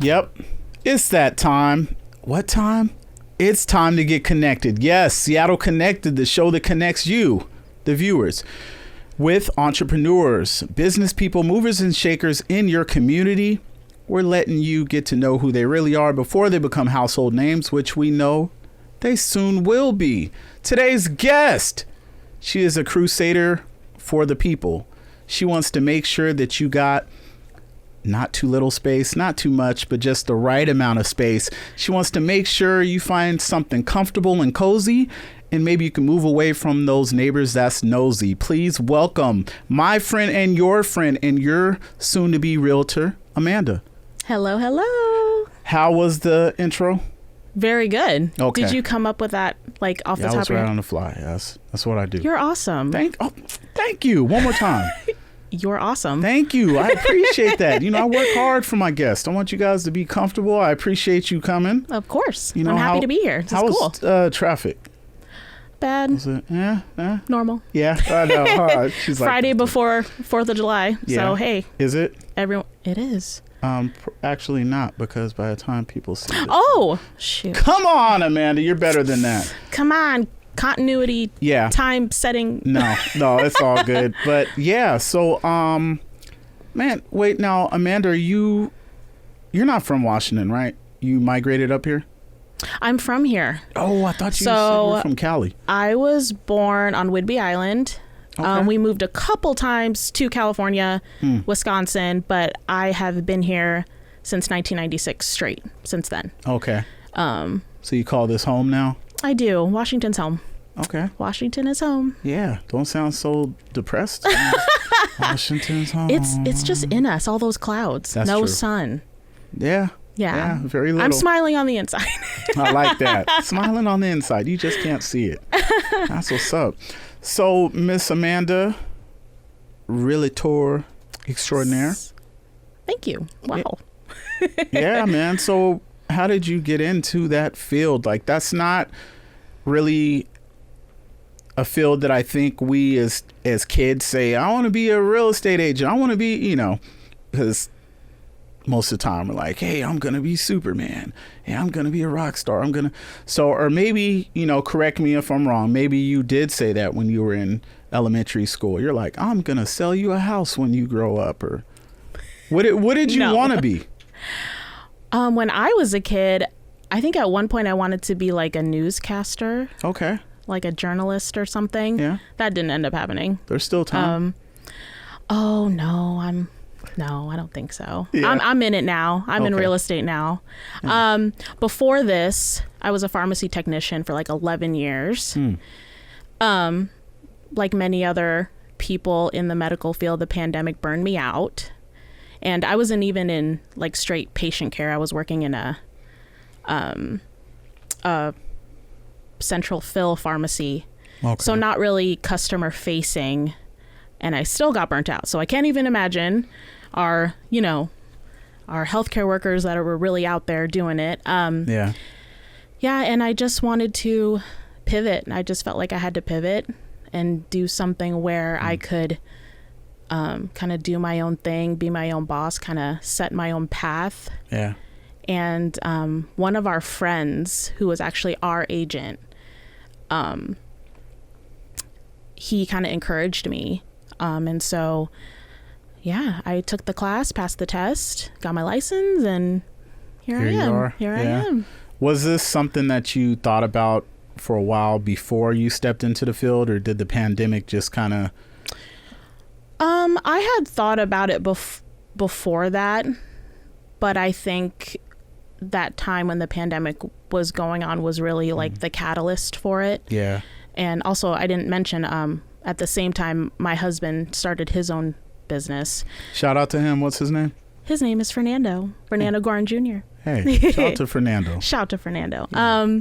Yep. It's that time. What time? It's time to get connected. Yes, Seattle Connected, the show that connects you, the viewers, with entrepreneurs, business people, movers and shakers in your community. We're letting you get to know who they really are before they become household names, which we know they soon will be. Today's guest, she is a crusader for the people. She wants to make sure that you got not too little space, not too much, but just the right amount of space. She wants to make sure you find something comfortable and cozy, and maybe you can move away from those neighbors that's nosy. Please welcome my friend and your soon-to-be realtor, Amanda. Hello, hello. How was the intro? Very good. Okay. Did you come up with that like off the top of your head? I was right head? on the fly. Yes, that's what I do. You're awesome. Thank you. One more time. You're awesome. Thank you. I appreciate that. You know, I work hard for my guests. I want you guys to be comfortable. I appreciate you coming. Of course. You know, I'm happy to be here. This is cool. How was traffic? Bad. Was it? Yeah. Normal. Yeah, I know. She's like, Friday before 4th of July. Yeah. So, hey. Is it? It is. Actually not, because by the time people see it. Oh, shoot. Come on, Amanda. You're better than that. Come on. Continuity. Yeah. Time setting. No, it's all good. But yeah, so, man, wait, now, Amanda, you're not from Washington, right? You migrated up here? I'm from here. Oh, I thought you said you were from Cali. I was born on Whidbey Island. Okay. We moved a couple times to California, Wisconsin, but I have been here since 1996 straight since then. Okay. So you call this home now? I do. Washington's home. Okay. Washington is home. Yeah. Don't sound so depressed. Washington's home. It's just in us, all those clouds. That's no true. sun. Yeah. Yeah. Yeah. Very little. I'm smiling on the inside. I like that. Smiling on the inside. You just can't see it. That's what's up. So, Miss Amanda, realtor extraordinaire. Thank you. Wow. Yeah, man. So, how did you get into that field? Like, that's not really a field that I think we as kids say, I want to be a real estate agent. I want to be, because most of the time we're like, hey, I'm going to be Superman. Hey, I'm going to be a rock star. Or maybe, correct me if I'm wrong. Maybe you did say that when you were in elementary school. You're like, I'm going to sell you a house when you grow up. Or what did you want to be? When I was a kid, I think at one point I wanted to be like a newscaster. Okay. Like a journalist or something. Yeah. That didn't end up happening. There's still time. Oh, no, No, I don't think so. Yeah. I'm in it now. I'm in Okay. real estate now. Yeah. Before this, I was a pharmacy technician for like 11 years. Like many other people in the medical field, the pandemic burned me out. And I wasn't even in like straight patient care. I was working in a central fill pharmacy. Okay. So not really customer facing. And I still got burnt out. So I can't even imagine our healthcare workers that were really out there doing it. Yeah. Yeah. And I just wanted to pivot. I just felt like I had to pivot and do something where I could kind of do my own thing, be my own boss, kind of set my own path. Yeah. And one of our friends who was actually our agent, he kind of encouraged me. And so, yeah, I took the class, passed the test, got my license, and here I am. Here I am. Was this something that you thought about for a while before you stepped into the field, or did the pandemic just kind of... I had thought about it before that, but I think that time when the pandemic was going on was really like the catalyst for it. Yeah. And also, I didn't mention, at the same time, my husband started his own business. Shout out to him. What's his name? His name is Fernando Guaren Jr. Hey, shout out to Fernando. Shout out to Fernando. Yeah.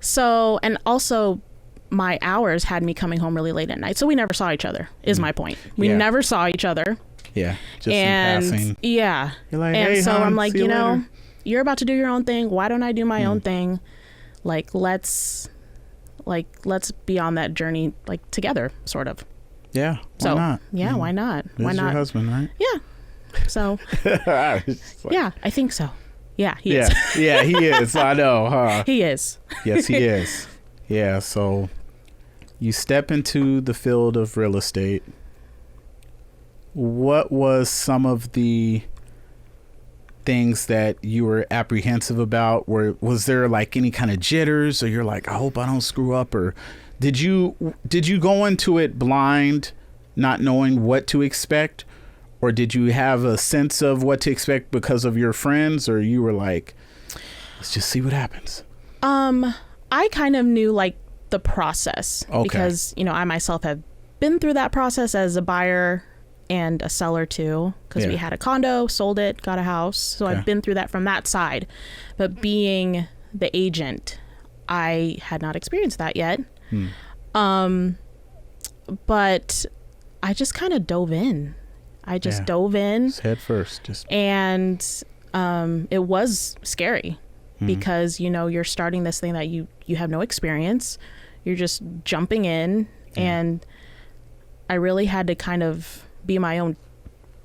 So, and also my hours had me coming home really late at night. So we never saw each other, is my point. We never saw each other. Yeah. Just in passing. Yeah. You're like, and hey, so hon, I'm like, see you later. You're about to do your own thing. Why don't I do my own thing? Like, let's be on that journey, like, together, sort of. Yeah. Why not? Yeah, why not? This Why is not? your husband, right? Yeah. So, It's like, yeah, I think so. Yeah, he is. Yeah, he is. I know, huh? He is. Yes, he is. Yeah, so you step into the field of real estate. What was some of the things that you were apprehensive about? Was there like any kind of jitters, or you're like, I hope I don't screw up? Or did you go into it blind, not knowing what to expect? Or did you have a sense of what to expect because of your friends, or you were like, let's just see what happens? I kind of knew like the process because, I myself have been through that process as a buyer and a seller too, because we had a condo, sold it, got a house. So I've been through that from that side. But being the agent, I had not experienced that yet. But I just kind of dove in. Dove in. Just head first. And it was scary because, you're starting this thing that you have no experience. You're just jumping in. And I really had to kind of be my own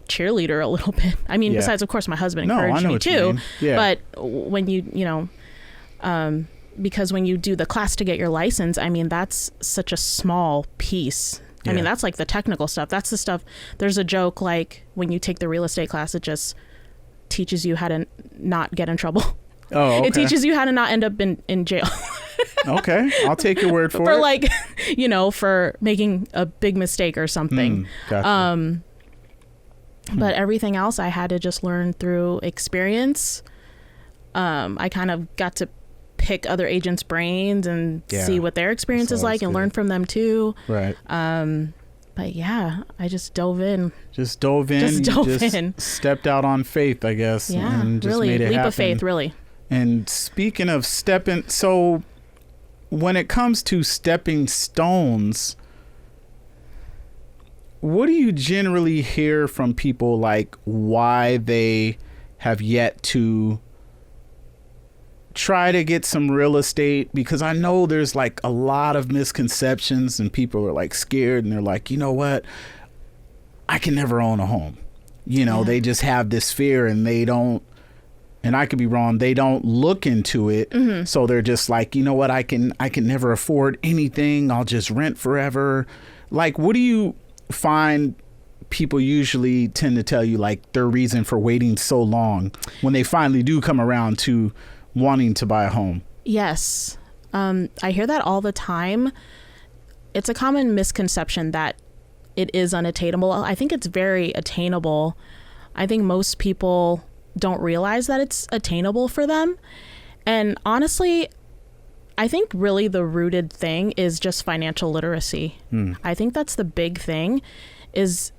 cheerleader a little bit. I mean, besides, of course, my husband encouraged me too. Yeah. But when because when you do the class to get your license, I mean, that's such a small piece. I mean, that's like the technical stuff. That's the stuff. There's a joke like when you take the real estate class, it just teaches you how to not get in trouble. Oh, okay. It teaches you how to not end up in jail. Okay. I'll take your word for it. For like, for making a big mistake or something. Gotcha. But everything else I had to just learn through experience. I kind of got to pick other agents' brains and see what their experience is like and learn from them too. Right. But yeah, I just dove in. Just stepped out on faith, I guess. Yeah, and just really. made it Leap happen. of faith, really. And speaking of stepping, so when it comes to stepping stones, what do you generally hear from people, like why they have yet to try to get some real estate? Because I know there's like a lot of misconceptions and people are like scared and they're like, you know what, I can never own a home. They just have this fear and they don't, and I could be wrong, they don't look into it. So they're just like, you know what, I can never afford anything. I'll just rent forever. Like, what do you find people usually tend to tell you, like their reason for waiting so long when they finally do come around to wanting to buy a home? Yes. I hear that all the time. It's a common misconception that it is unattainable. I think it's very attainable. I think most people don't realize that it's attainable for them. And honestly, I think really the rooted thing is just financial literacy. I think that's the big thing is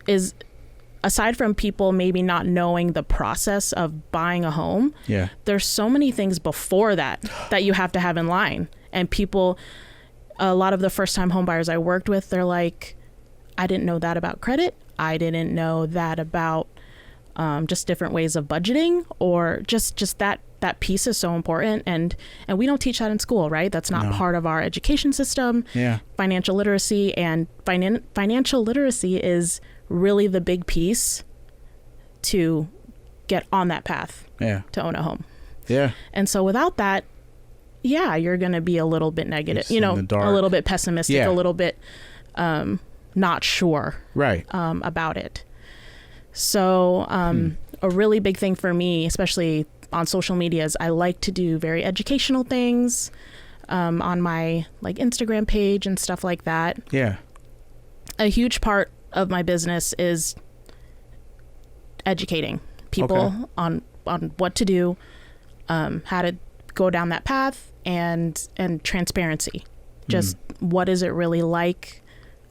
aside from people maybe not knowing the process of buying a home, there's so many things before that you have to have in line. And people, a lot of the first time home buyers I worked with, they're like, I didn't know that about credit. I didn't know that about just different ways of budgeting, or just that piece is so important. And we don't teach that in school, right? That's not part of our education system. Financial literacy, and financial literacy is really the big piece to get on that path to own a home. And so without that, you're going to be a little bit negative, a little bit pessimistic, a little bit not sure about it. So a really big thing for me, especially on social media, is I like to do very educational things on my like Instagram page and stuff like that. A huge part of my business is educating people on what to do, how to go down that path, and transparency. Just what is it really like?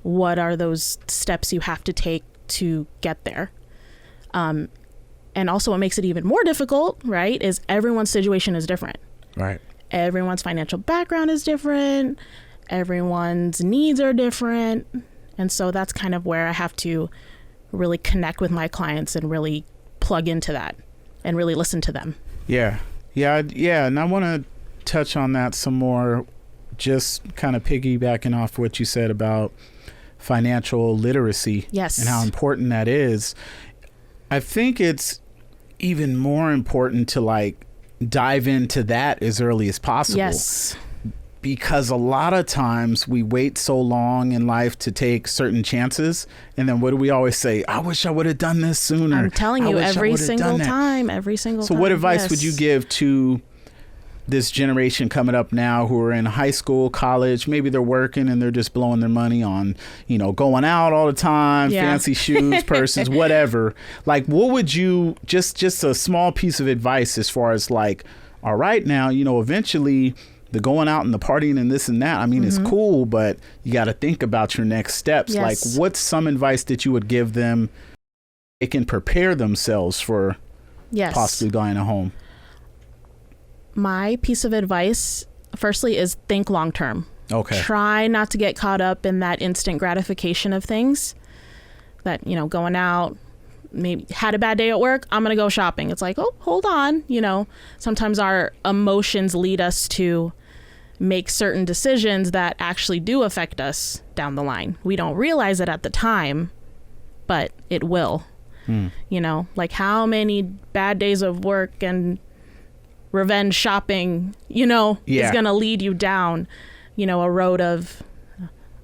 What are those steps you have to take to get there? And also what makes it even more difficult, right, is everyone's situation is different. Everyone's financial background is different. Everyone's needs are different. And so that's kind of where I have to really connect with my clients and really plug into that and really listen to them. Yeah. And I want to touch on that some more, just kind of piggybacking off what you said about financial literacy. Yes. And how important that is. I think it's even more important to like dive into that as early as possible. Yes. Because a lot of times we wait so long in life to take certain chances. And then what do we always say? I wish I would have done this sooner. I'm telling you, every single time. So what advice would you give to this generation coming up now who are in high school, college? Maybe they're working and they're just blowing their money on, going out all the time, fancy shoes, purses, whatever. Like, what would you, just a small piece of advice as far as like, all right, now, eventually the going out and the partying and this and that, I mean, it's cool, but you got to think about your next steps. Yes. Like, what's some advice that you would give them? They can prepare themselves for possibly buying a home. My piece of advice, firstly, is think long term. Okay. Try not to get caught up in that instant gratification of things. That, going out, maybe had a bad day at work, I'm going to go shopping. It's like, oh, hold on. Sometimes our emotions lead us to make certain decisions that actually do affect us down the line. We don't realize it at the time, but it will. Like how many bad days of work and revenge shopping, is going to lead you down, a road of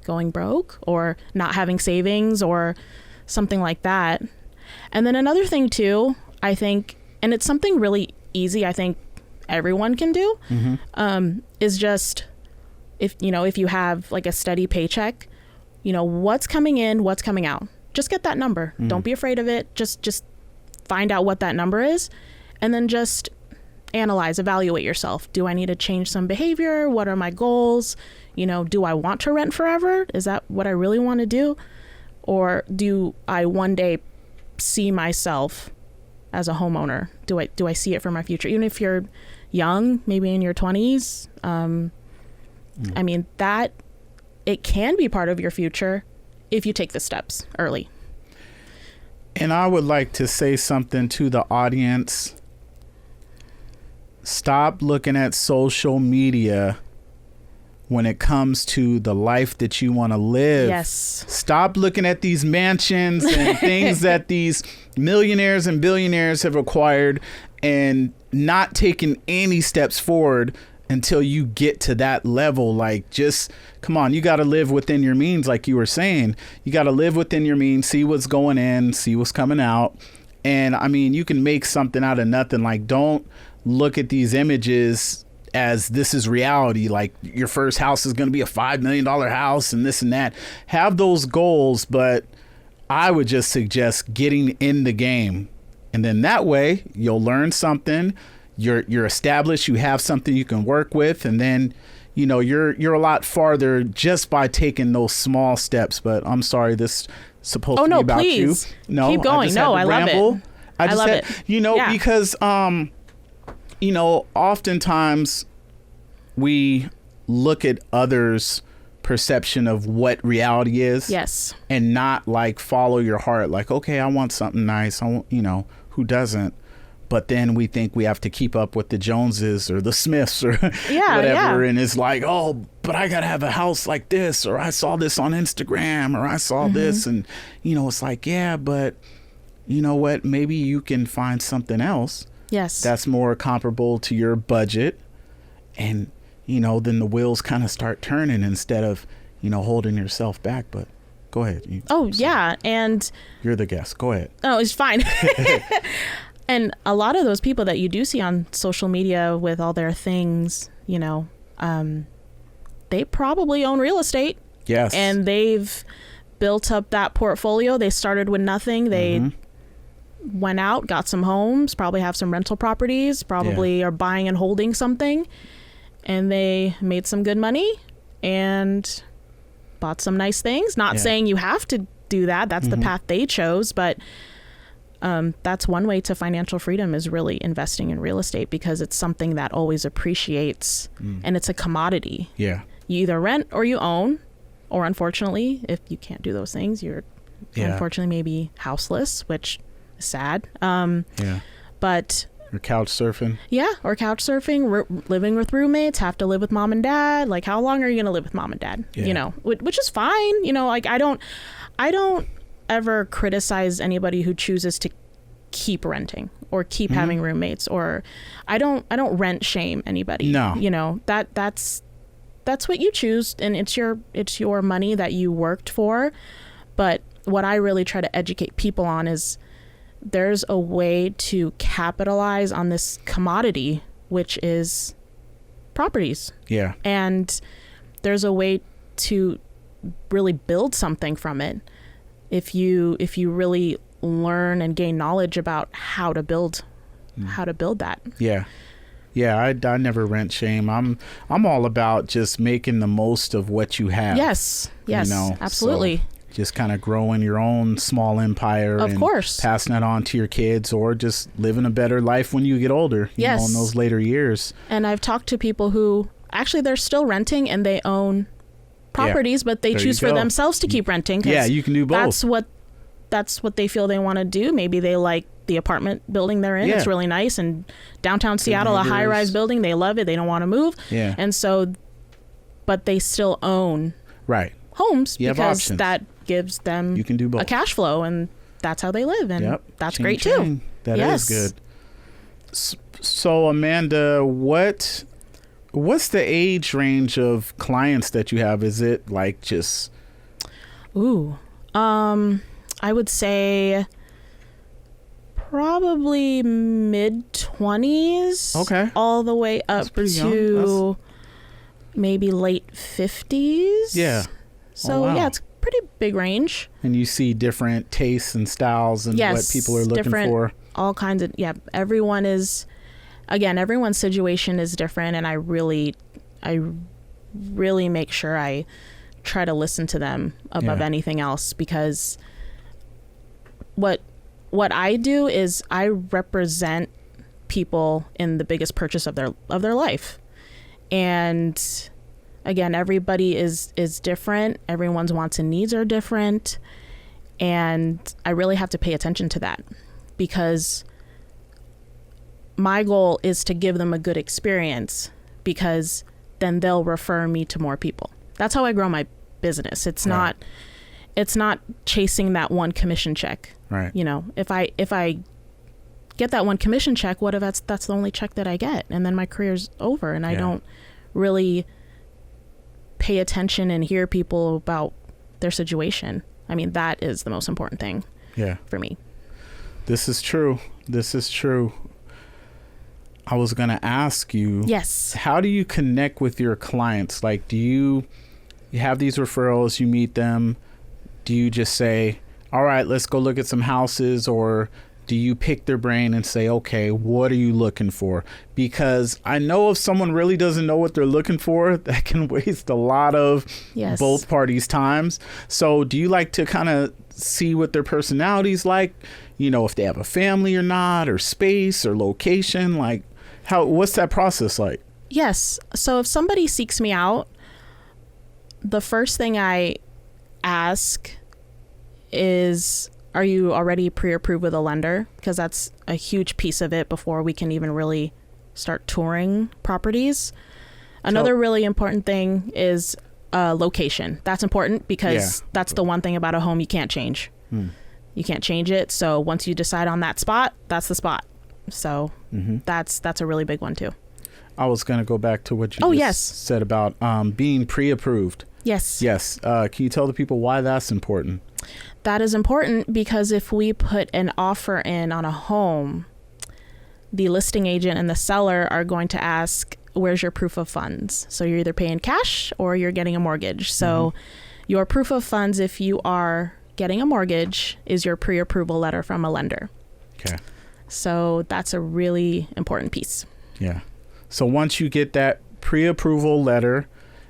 going broke or not having savings or something like that. And then another thing too, I think, and it's something really easy, I think everyone can do, is just if you have like a steady paycheck, what's coming in, what's coming out. Just get that number. Don't be afraid of it. Just find out what that number is, and then just analyze, evaluate yourself. Do I need to change some behavior? What are my goals? Do I want to rent forever? Is that what I really want to do? Or do I one day see myself as a homeowner? Do I see it for my future? Even if you're young, maybe in your 20s, I mean, that it can be part of your future if you take the steps early. And I would like to say something to the audience. Stop looking at social media when it comes to the life that you want to live. Yes. Stop looking at these mansions and things that these millionaires and billionaires have acquired and not taking any steps forward until you get to that level. Like, just come on, you got to live within your means. Like you were saying, you got to live within your means, see what's going in, see what's coming out. And I mean, you can make something out of nothing. Like, don't look at these images as this is reality. Like your first house is going to be a $5 million house and this and that. Have those goals, but I would just suggest getting in the game. And then that way you'll learn something. You're established. You have something you can work with. And then, you're a lot farther just by taking those small steps. But I'm sorry, this is supposed to be about please. You. No, keep going. I love it. I love it. Because, oftentimes we look at others' perception of what reality is. Yes. And not like follow your heart. Like, okay, I want something nice. I want, who doesn't? But then we think we have to keep up with the Joneses or the Smiths or whatever. Yeah. And it's like, oh, but I got to have a house like this, or I saw this on Instagram, or I saw this. And, it's like, yeah, but you know what? Maybe you can find something else. Yes. That's more comparable to your budget. And, then the wheels kind of start turning instead of, holding yourself back. But go ahead. Yeah. And you're the guest. Go ahead. Oh, it's fine. And a lot of those people that you do see on social media with all their things, they probably own real estate. Yes. And they've built up that portfolio. They started with nothing. They went out, got some homes, probably have some rental properties, probably are buying and holding something. And they made some good money and bought some nice things. Not saying you have to do that. That's the path they chose. But that's one way to financial freedom, is really investing in real estate, because it's something that always appreciates and it's a commodity. Yeah. You either rent or you own, or unfortunately, if you can't do those things, you're unfortunately maybe houseless, which is sad. But or couch surfing. Yeah. Or couch surfing, living with roommates, have to live with mom and dad. Like, how long are you going to live with mom and dad? Which is fine. Like I don't ever criticize anybody who chooses to keep renting or keep having roommates, or I don't rent shame anybody. No. You know, that's what you choose, and it's your money that you worked for. But what I really try to educate people on is there's a way to capitalize on this commodity, which is properties. Yeah. And there's a way to really build something from it if you really learn and gain knowledge about how to build that. Yeah. I never rent shame. I'm all about just making the most of what you have. Yes, you know? Absolutely. So just kind of growing your own small empire, of and course, passing it on to your kids, or just living a better life when you get older, you know, in those later years. And I've talked to people who actually they're still renting and they own properties, but they choose for themselves to keep renting. Yeah, you can do both. That's what they feel they want to do. Maybe they like the apartment building they're in. It's really nice. And downtown Seattle, a high-rise building, they love it. They don't want to move. Yeah. And so, but they still own homes because that gives them you can do both. A cash flow, and that's how they live. And that's great too. That is good. So Amanda, what's the age range of clients that you have? Is it like just... I would say probably mid-20s. Okay. All the way up to maybe late 50s. Yeah. So, yeah, it's a pretty big range. And you see different tastes and styles and what people are looking for. All kinds of, everyone's situation is different. And I really make sure I try to listen to them above anything else, because what I do is I represent people in the biggest purchase of their life. And again, everybody is different. Everyone's wants and needs are different. And I really have to pay attention to that, because my goal is to give them a good experience, because then they'll refer me to more people. That's how I grow my business. It's not chasing that one commission check. Right. You know, if I get that one commission check, what if that's the only check that I get, and then my career's over, and I don't really pay attention and hear people about their situation. I mean, that is the most important thing for me. This is true. I was going to ask you, how do you connect with your clients? Like, do you have these referrals, you meet them? Do you just say, all right, let's go look at some houses? Or do you pick their brain and say, okay, what are you looking for? Because I know if someone really doesn't know what they're looking for, that can waste a lot of both parties' times. So do you like to kind of see what their personality's like? You know, if they have a family or not, or space or location, like what's that process like? Yes. So if somebody seeks me out, the first thing I ask is, are you already pre-approved with a lender? Because that's a huge piece of it before we can even really start touring properties. Another really important thing is location. That's important, because that's the one thing about a home you can't change. You can't change it. So once you decide on that spot, that's the spot. So that's a really big one too. I was going to go back to what you said about being pre-approved. Yes. Can you tell the people why that's important? That is important because if we put an offer in on a home, the listing agent and the seller are going to ask, where's your proof of funds? So you're either paying cash or you're getting a mortgage. So your proof of funds, if you are getting a mortgage, is your pre-approval letter from a lender. Okay. So that's a really important piece. Yeah. So once you get that pre-approval letter,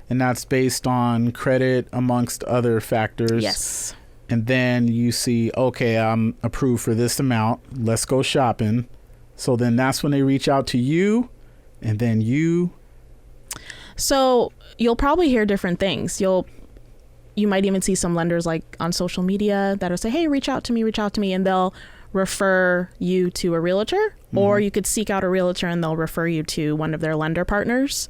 and that's based on credit amongst other factors. Yes. And then you see, okay, I'm approved for this amount. Let's go shopping. So then that's when they reach out to you, and then you. So you'll probably hear different things. You might even see some lenders like on social media that'll say, hey, reach out to me. And they'll refer you to a realtor, or you could seek out a realtor and they'll refer you to one of their lender partners.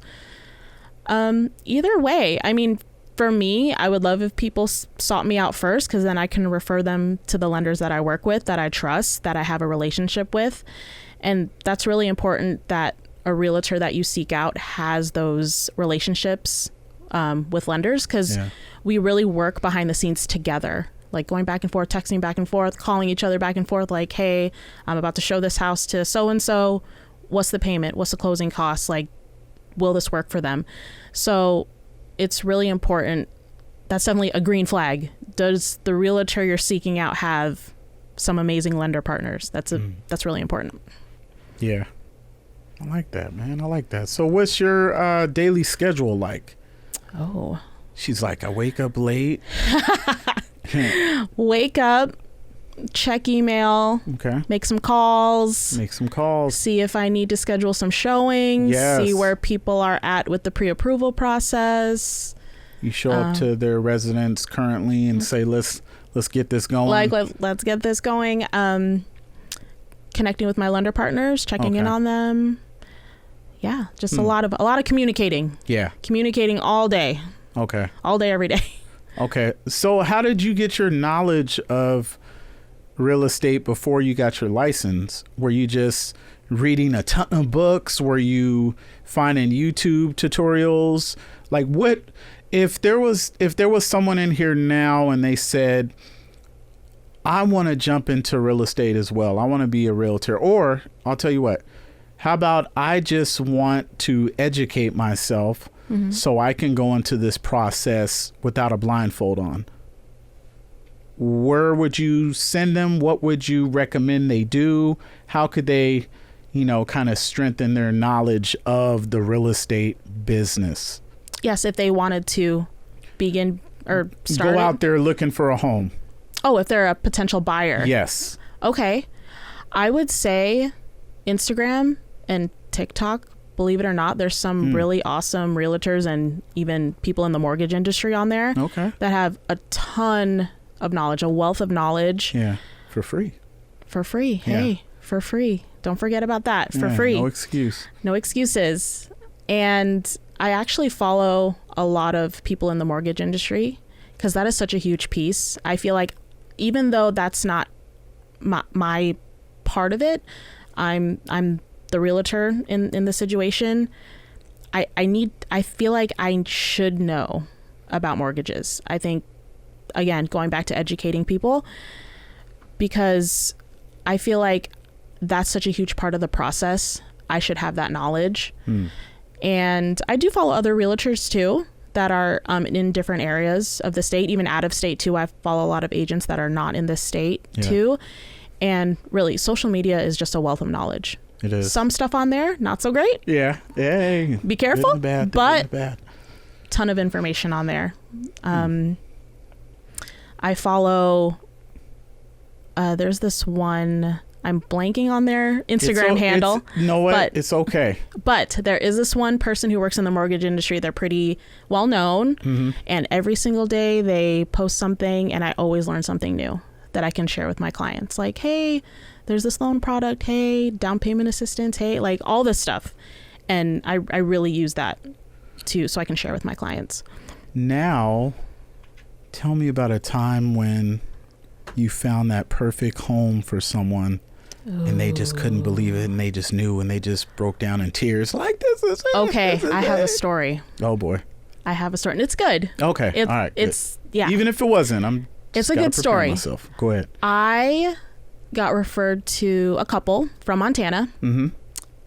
Either way, I mean, for me, I would love if people sought me out first, because then I can refer them to the lenders that I work with, that I trust, that I have a relationship with. And that's really important, that a realtor that you seek out has those relationships with lenders, because we really work behind the scenes together, like going back and forth, texting back and forth, calling each other back and forth, like, hey, I'm about to show this house to so-and-so. What's the payment? What's the closing costs? Like, will this work for them? So it's really important. That's definitely a green flag. Does the realtor you're seeking out have some amazing lender partners? That's really important. Yeah. I like that, man. I like that. So what's your daily schedule like? Oh. She's like, I wake up late. Wake up, check email, okay, make some calls, see if I need to schedule some showings, see where people are at with the pre-approval process. You show up to their residence currently and say, let's get this going. Like, let's get this going. Connecting with my lender partners, checking in on them. Yeah, just a lot of communicating. Yeah. Communicating all day. Okay. All day, every day. Okay. So how did you get your knowledge of real estate before you got your license? Were you just reading a ton of books? Were you finding YouTube tutorials? Like, what if there was someone in here now and they said, I want to jump into real estate as well. I want to be a realtor. Or I'll tell you what, how about I just want to educate myself so I can go into this process without a blindfold on? Where would you send them? What would you recommend they do? How could they, kind of strengthen their knowledge of the real estate business? Yes, if they wanted to begin or start. Go out there looking for a home. Oh, if they're a potential buyer. Yes. Okay. I would say Instagram and TikTok. Believe it or not, there's some really awesome realtors and even people in the mortgage industry on there that have a ton of knowledge, a wealth of knowledge. Yeah, for free. For free. Yeah. Hey, for free. Don't forget about that. For free. No excuse. No excuses. And I actually follow a lot of people in the mortgage industry because that is such a huge piece. I feel like even though that's not my part of it, I'm the realtor in the situation. I feel like I should know about mortgages. I think, again, going back to educating people, because I feel like that's such a huge part of the process. I should have that knowledge. And I do follow other realtors too that are in different areas of the state, even out of state too. I follow a lot of agents that are not in this state too. And really, social media is just a wealth of knowledge. It is. Some stuff on there, not so great. Yeah. Hey, be careful. Bad, but bad. Ton of information on there. I follow, there's this one, I'm blanking on their Instagram handle. It's okay. But there is this one person who works in the mortgage industry. They're pretty well known. And every single day they post something, and I always learn something new that I can share with my clients. Like, hey, there's this loan product. Hey, down payment assistance. Hey, like all this stuff. And I really use that too, so I can share with my clients. Now, tell me about a time when you found that perfect home for someone. Ooh. And they just couldn't believe it, and they just knew, and they just broke down in tears. Like, this is it. Okay, this is I have a story. Oh boy. I have a story, and it's good. Okay, all right. It's yeah. Even if it wasn't, it's a good story. Myself. Go ahead. I got referred to a couple from Montana.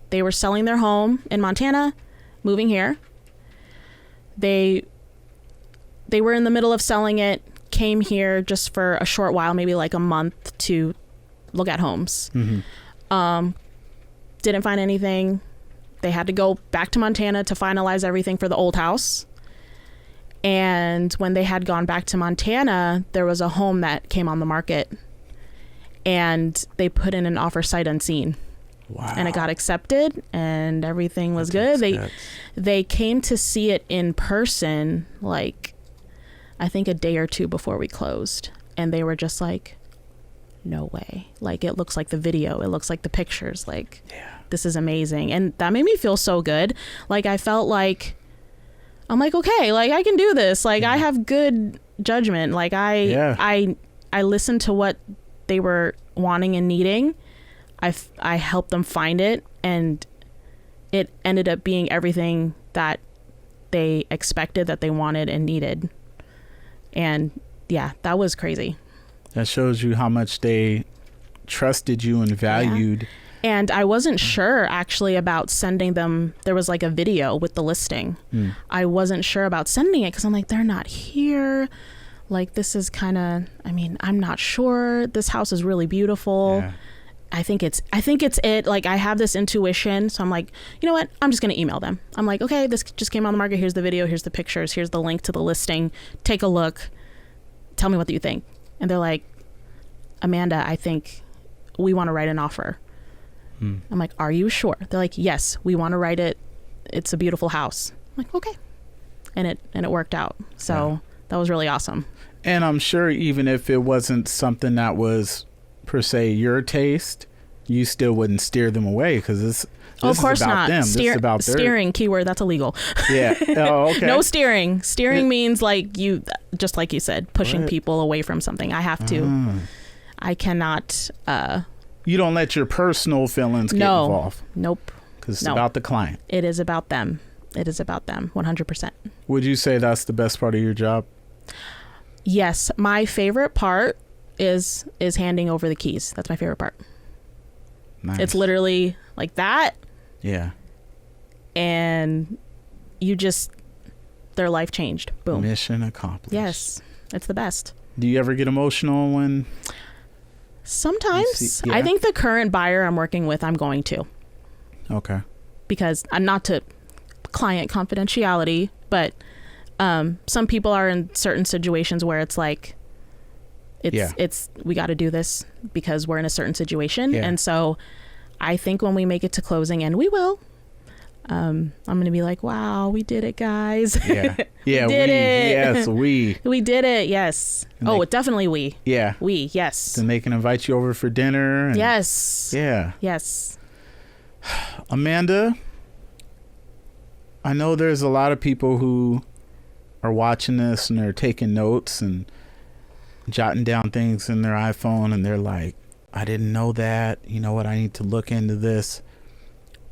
They were selling their home in Montana, moving here. They were in the middle of selling it, came here just for a short while, maybe like a month, to look at homes. Didn't find anything. They had to go back to Montana to finalize everything for the old house. And when they had gone back to Montana, there was a home that came on the market, and they put in an offer sight unseen. Wow. And it got accepted, and everything was good. They came to see it in person, like, I think a day or two before we closed. And they were just like, no way. Like, it looks like the video. It looks like the pictures. Like, this is amazing. And that made me feel so good. Like, I felt like, I'm like, okay, like I can do this. Like I have good judgment. Like I listened to what they were wanting and needing. I helped them find it, and it ended up being everything that they expected, that they wanted and needed. And yeah, that was crazy. That shows you how much they trusted you and valued. Yeah. And I wasn't sure actually about sending them. There was like a video with the listing. I wasn't sure about sending it because I'm like, they're not here. Like, this is kind of, I mean, I'm not sure. This house is really beautiful. Yeah. I think it's it. Like, I have this intuition. So I'm like, you know what? I'm just going to email them. I'm like, okay, this just came on the market. Here's the video. Here's the pictures. Here's the link to the listing. Take a look. Tell me what you think. And they're like, Amanda, I think we want to write an offer. I'm like, are you sure? They're like, yes, we want to write it. It's a beautiful house. I'm like, okay. And it worked out. So that was really awesome. And I'm sure even if it wasn't something that was per se your taste, you still wouldn't steer them away, because this of course is about not. them. This is about steering keyword, that's illegal. Yeah. Oh, okay. No steering. Steering means like you, just like you said, pushing people away from something. I have to. I cannot. You don't let your personal feelings get involved. Nope. Because it's about the client. It is about them. It is about them. 100%. Would you say that's the best part of your job? Yes. My favorite part is handing over the keys. That's my favorite part. Nice. It's literally like that. Yeah. And you just, their life changed. Boom. Mission accomplished. Yes. It's the best. Do you ever get emotional when? Sometimes. I think the current buyer I'm working with, I'm going to. Okay. Because not to client confidentiality, but some people are in certain situations where it's like, it's we got to do this because we're in a certain situation. Yeah. And so I think when we make it to closing, and we will, I'm going to be like, wow, we did it, guys. Yeah. Yeah. we did it. Yes, we. We did it. Yes. Definitely we. Yeah. We. Yes. Then they can invite you over for dinner. And, yes. Yeah. Yes. Amanda, I know there's a lot of people who are watching this and they're taking notes and jotting down things in their iPhone, and they're like, I didn't know that. You know what? I need to look into this.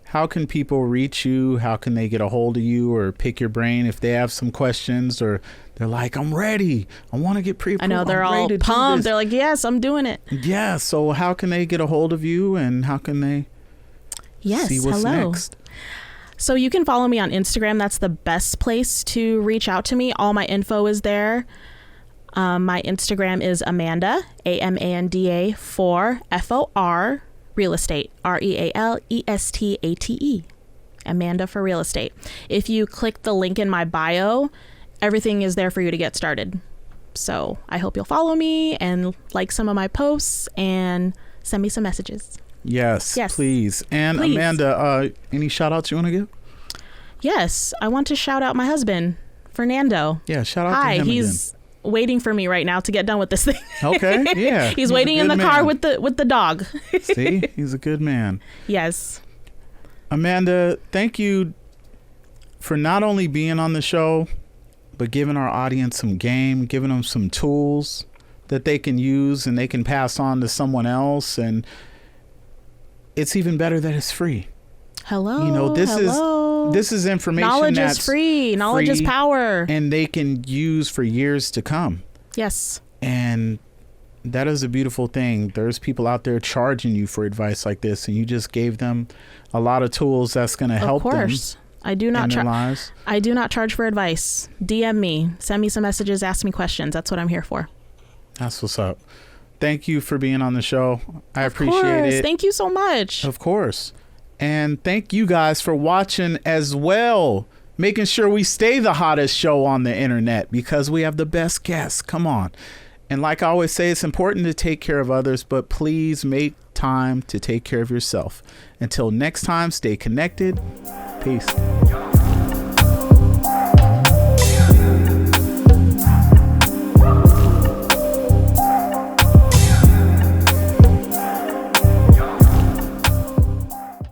How can people reach you? How can they get a hold of you or pick your brain if they have some questions, or they're like, I'm ready. I want to get pre-approved. I know, they're all pumped. They're like, yes, I'm doing it. Yeah. So how can they get a hold of you, and how can they see what's next? So you can follow me on Instagram. That's the best place to reach out to me. All my info is there. My Instagram is Amanda, Amanda, for FOR, real estate, REALESTATE, Amanda for real estate. If you click the link in my bio, everything is there for you to get started. So I hope you'll follow me and like some of my posts and send me some messages. Yes, please. And please. Amanda, any shout outs you want to give? Yes, I want to shout out my husband, Fernando. Yeah, shout out to him. He's waiting for me right now to get done with this thing. Okay, yeah. He's waiting in the car with the dog. See, he's a good man. Yes. Amanda, thank you for not only being on the show, but giving our audience some game, giving them some tools that they can use and they can pass on to someone else. And it's even better that it's free. Hello. You know, this is information. Knowledge is free. Knowledge is power. And they can use for years to come. Yes. And that is a beautiful thing. There's people out there charging you for advice like this, and you just gave them a lot of tools that's going to help them. Of course. I do not charge for advice. DM me. Send me some messages. Ask me questions. That's what I'm here for. That's what's up. Thank you for being on the show. I appreciate it. Thank you so much. Of course. And thank you guys for watching as well. Making sure we stay the hottest show on the internet because we have the best guests. Come on. And like I always say, it's important to take care of others, but please make time to take care of yourself. Until next time, stay connected. Peace.